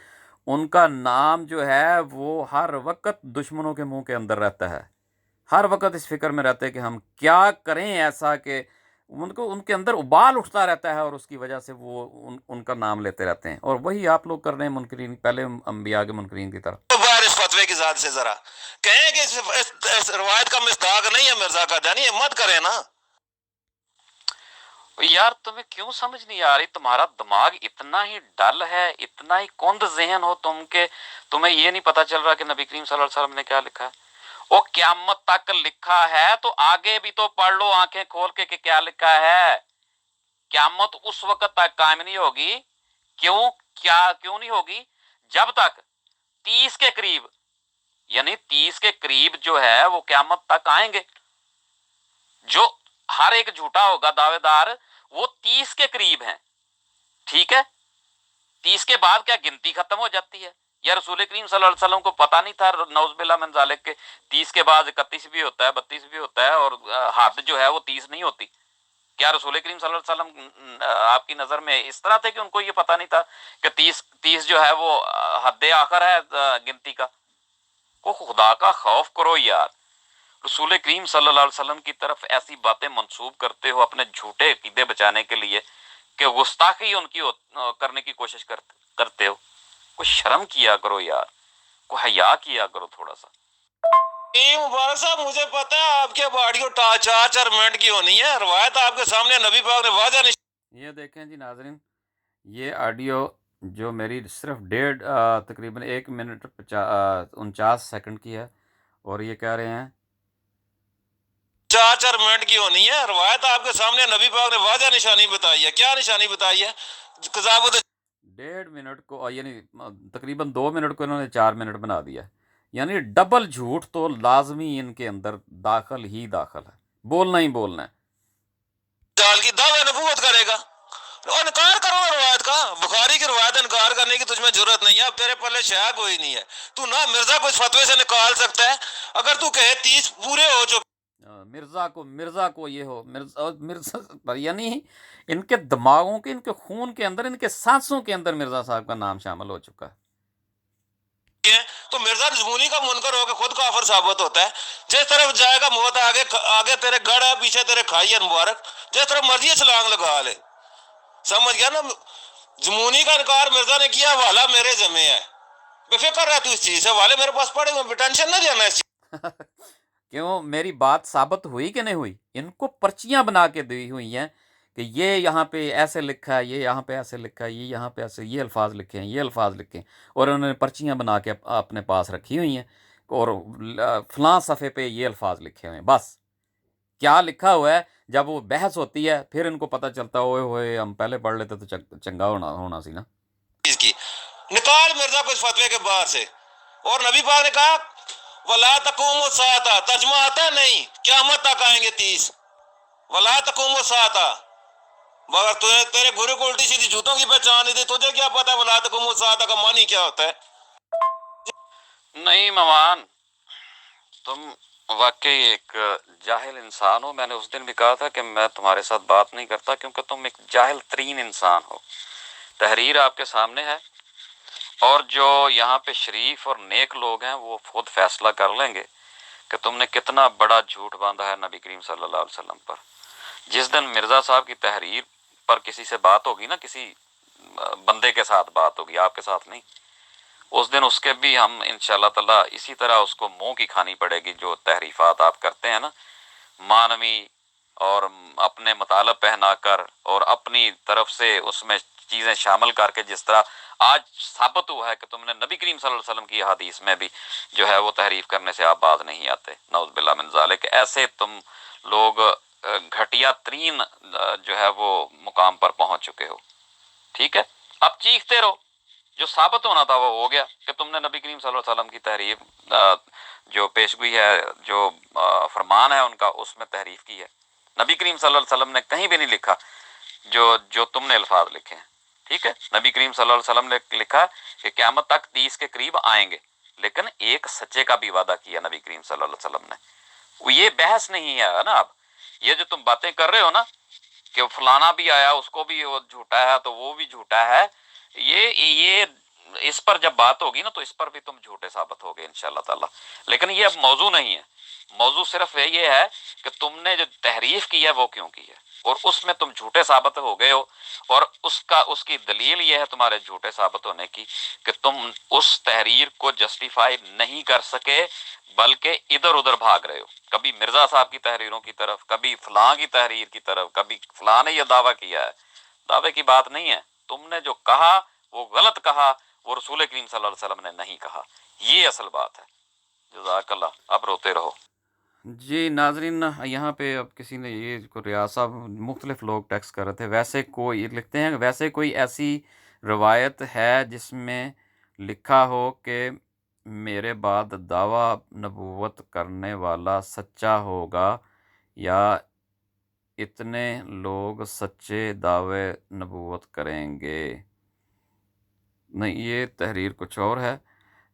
ان کا نام جو ہے وہ ہر وقت دشمنوں کے منہ کے اندر رہتا ہے. ہر وقت اس فکر میں رہتے ہیں کہ ہم کیا کریں ایسا کہ ان کے اندر ابال اٹھتا رہتا ہے اور اس کی وجہ سے وہ ان کا نام لیتے رہتے ہیں. اور وہی آپ لوگ کر رہے ہیں منکرین، پہلے انبیاء کے منکرین کی طرف. باہر اس فتوے کی ذات سے ذرا کہیں کہ اس روایت کا مصداق نہیں ہے مرزا کا دانی، مت کرے نا. یار تمہیں کیوں سمجھ نہیں آ رہی؟ تمہارا دماغ اتنا ہی ڈل ہے، اتنا ہی کند ذہن ہو تم کہ تمہیں یہ نہیں پتا چل رہا کہ نبی کریم صلی اللہ علیہ وسلم نے کیا لکھا ہے. وہ قیامت تک لکھا ہے تو آگے بھی تو پڑھ لو آنکھیں کھول کے کہ کیا لکھا ہے. قیامت اس وقت تک قائم نہیں ہوگی. کیوں نہیں ہوگی؟ جب تک 30 کے قریب، یعنی 30 کے قریب جو ہے وہ قیامت تک آئیں گے. جو ہر ایک جھوٹا ہوگا دعوے دار وہ 30 کے قریب ہیں. ٹھیک ہے؟ 30 کے بعد کیا گنتی ختم ہو جاتی ہے؟ یا رسول کریم صلی اللہ علیہ وسلم کو پتہ نہیں تھا نعوذ باللہ من ذالک کے 30 کے بعد 31 بھی ہوتا ہے، 32 بھی ہوتا ہے اور حد جو ہے وہ 30 نہیں ہوتی؟ کیا رسول کریم صلی اللہ علیہ وسلم آپ کی نظر میں اس طرح تھے کہ ان کو یہ پتہ نہیں تھا کہ 30 جو ہے وہ حد آخر ہے گنتی کا؟ کو خدا کا خوف کرو یار. رسول کریم صلی اللہ علیہ وسلم کی طرف ایسی باتیں منسوب کرتے ہو اپنے جھوٹے عقیدے بچانے کے لیے کہ گستاخی ان کی کرنے کی کوشش کرتے ہو. کوئی شرم کیا کرو یار، کوئی حیا کیا کرو تھوڑا سا. مبارک صاحب مجھے پتا ہے آپ کے باڑیوں 4 منٹ کی ہونی ہے. روایت آپ کے سامنے نبی پاک نے واضح یہ دیکھیں جی ناظرین، یہ آڈیو جو میری صرف تقریباً 1 منٹ 49 سیکنڈ کی ہے اور یہ کہہ رہے ہیں 4 منٹ کی ہونی ہے. روایت آپ کے سامنے نبی پاک نے واضح نشانی بتائی ہے. کیا نشانی بتائی ہے؟ قذاب 1.5 منٹ کو، یعنی تقریباً 2 منٹ کو انہوں نے 4 منٹ بنا دیا. یعنی ڈبل جھوٹ تو لازمی ان کے اندر داخل ہی داخل ہے، بولنا ہی بولنا ہے. جال کی دعوی نبوت کرے گا اور انکار کرو روایت کا. بخاری کی روایت انکار کرنے کی تجھ میں ضرورت نہیں ہے. اب تیرے پلے شے کوئی نہیں ہے. تو نہ مرزا کو اس فتوے سے نکال سکتا ہے. اگر تو کہے 30 پورے ہو چکے، مرزا کو یہ ہو مرزا یعنی ان کے دماغوں کے، ان کے خون کے اندر، ان کے سانسوں کے اندر مرزا صاحب کا نام شامل ہو چکا ہے. تو مرزا زمونی کا منکر ہو کے خود کافر ثابت ہوتا ہے. جس طرف جائے گا موت آگے تیرے گڑھ ہے، پیچھے تیرے کھائی ہے مبارک. جس طرف مرضی چھلانگ لگا لے. سمجھ گیا نا؟ زمونی کا انکار مرزا نے کیا، حوالہ میرے ذمہ ہے. بے فکر رہ تو اس چیز سے، حوالے میرے پاس پڑے ہوئے، ٹینشن نہ لینا اس چیز. کیوں میری بات ثابت ہوئی کہ نہیں ہوئی؟ ان کو پرچیاں بنا کے دی ہوئی ہیں کہ یہ یہاں پہ ایسے لکھا ہے، یہ یہاں پہ ایسے لکھا ہے، یہ یہاں پہ ایسے، یہ الفاظ لکھے ہیں، یہ الفاظ لکھے ہیں، اور انہوں نے پرچیاں بنا کے اپنے پاس رکھی ہوئی ہیں اور فلاں صفحے پہ یہ الفاظ لکھے ہوئے ہیں. بس کیا لکھا ہوا ہے جب وہ بحث ہوتی ہے پھر ان کو پتہ چلتا ہے اوئے ہوئے ہم پہلے پڑھ لیتے تو چنگا ہونا سی نا. چیز کی نکال مرزا کو اس فتوے کے بعد سے. اور نبی پاک نے کہا وَلَا تَقُومُ السَّاعَةُ، ترجمہ آتا ہے نہیں، قیامت تک آئیں گے 30. وَلَا تَقُومُ السَّاعَةُ، مگر تیرے گرو کو الٹی سیدھی جوتوں کی پہچان نہیں دی. تجھے کیا پتا ہے وَلَا تَقُومُ السَّاعَةُ کا معنی کیا ہوتا ہے؟ نہیں ممان، تم واقعی ایک جاہل انسان ہو. میں نے اس دن بھی کہا تھا کہ میں تمہارے ساتھ بات نہیں کرتا کیونکہ تم ایک جاہل ترین انسان ہو. تحریر آپ کے سامنے ہے، اور جو یہاں پہ شریف اور نیک لوگ ہیں وہ خود فیصلہ کر لیں گے کہ تم نے کتنا بڑا جھوٹ باندھا ہے نبی کریم صلی اللہ علیہ وسلم پر. جس دن مرزا صاحب کی تحریر پر کسی سے بات ہوگی نا، کسی بندے کے ساتھ بات ہوگی، آپ کے ساتھ نہیں، اس دن اس کے بھی ہم انشاءاللہ تعالیٰ اسی طرح اس کو منہ کی کھانی پڑے گی. جو تحریفات آپ کرتے ہیں نا مانوی، اور اپنے مطالب پہنا کر اور اپنی طرف سے اس میں چیزیں شامل کر کے، جس طرح آج ثابت ہوا ہے کہ تم نے نبی کریم صلی اللہ علیہ وسلم کی حدیث میں بھی جو ہے وہ تحریف کرنے سے آپ باز نہیں آتے. نعوذ باللہ من ذالک. ایسے تم لوگ گھٹیا ترین جو ہے وہ مقام پر پہنچ چکے ہو. ٹھیک ہے، اب چیختے رہو. جو ثابت ہونا تھا وہ ہو گیا کہ تم نے نبی کریم صلی اللہ علیہ وسلم کی تحریف جو پیشگوئی ہے، جو فرمان ہے ان کا، اس میں تحریف کی ہے. نبی کریم صلی اللہ علیہ وسلم نے کہیں بھی نہیں لکھا جو تم نے الفاظ لکھے ہیں. ٹھیک ہے، نبی کریم صلی اللہ علیہ وسلم نے لکھا کہ قیامت تک 30 کے قریب آئیں گے، لیکن ایک سچے کا بھی وعدہ کیا نبی کریم صلی اللہ علیہ وسلم نے. یہ بحث نہیں ہے نا. اب یہ جو تم باتیں کر رہے ہو نا کہ فلانا بھی آیا، اس کو بھی وہ جھوٹا ہے تو وہ بھی جھوٹا ہے، یہ اس پر جب بات ہوگی نا تو اس پر بھی تم جھوٹے ثابت ہوگے انشاءاللہ تعالی. لیکن یہ اب موضوع نہیں ہے. موضوع صرف یہ ہے کہ تم نے جو تحریف کی ہے وہ کیوں کی ہے، اور اس میں تم جھوٹے ثابت ہو گئے ہو. اور اس کی دلیل یہ ہے تمہارے جھوٹے ثابت ہونے کی کہ تم اس تحریر کو جسٹیفائی نہیں کر سکے، بلکہ ادھر ادھر بھاگ رہے ہو. کبھی مرزا صاحب کی تحریروں کی طرف، کبھی فلاں کی تحریر کی طرف، کبھی فلاں نے یہ دعویٰ کیا ہے. دعوے کی بات نہیں ہے. تم نے جو کہا وہ غلط کہا، وہ رسول کریم صلی اللہ علیہ وسلم نے نہیں کہا. یہ اصل بات ہے. جزاک اللہ. اب روتے رہو. جی ناظرین، یہاں پہ اب کسی نے یہ کو ریاض صاحب مختلف لوگ ٹیکس کر رہے تھے. ویسے کوئی لکھتے ہیں، ویسے کوئی ایسی روایت ہے جس میں لکھا ہو کہ میرے بعد دعویٰ نبوت کرنے والا سچا ہوگا، یا اتنے لوگ سچے دعوے نبوت کریں گے؟ نہیں، یہ تحریر کچھ اور ہے.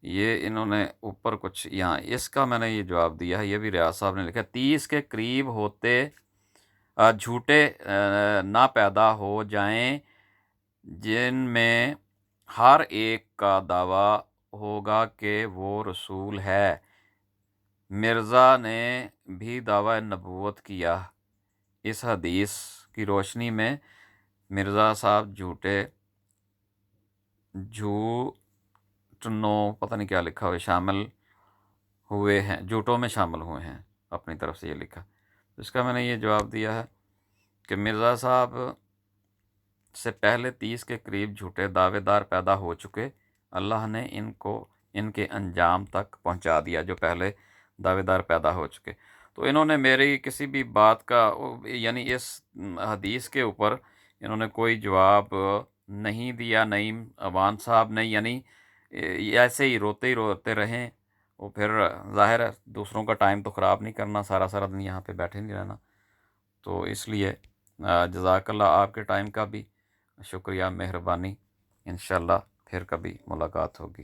یہ انہوں نے اوپر کچھ یہاں اس کا میں نے یہ جواب دیا ہے. یہ بھی ریاض صاحب نے لکھا 30 کے قریب ہوتے جھوٹے نہ پیدا ہو جائیں جن میں ہر ایک کا دعویٰ ہوگا کہ وہ رسول ہے. مرزا نے بھی دعویٰ نبوت کیا. اس حدیث کی روشنی میں مرزا صاحب جھوٹنوں پتہ نہیں کیا لکھا ہوئے شامل ہوئے ہیں، جھوٹوں میں شامل ہوئے ہیں. اپنی طرف سے یہ لکھا. اس کا میں نے یہ جواب دیا ہے کہ مرزا صاحب سے پہلے 30 کے قریب جھوٹے دعوے دار پیدا ہو چکے. اللہ نے ان کو ان کے انجام تک پہنچا دیا جو پہلے دعوے دار پیدا ہو چکے. تو انہوں نے میری کسی بھی بات کا، یعنی اس حدیث کے اوپر انہوں نے کوئی جواب نہیں دیا. نعیم اوان صاحب نے، یعنی ایسے ہی روتے رہیں. وہ پھر ظاہر ہے دوسروں کا ٹائم تو خراب نہیں کرنا، سارا دن یہاں پہ بیٹھے نہیں رہنا. تو اس لیے جزاک اللہ. آپ کے ٹائم کا بھی شکریہ، مہربانی. انشاءاللہ پھر کبھی ملاقات ہوگی.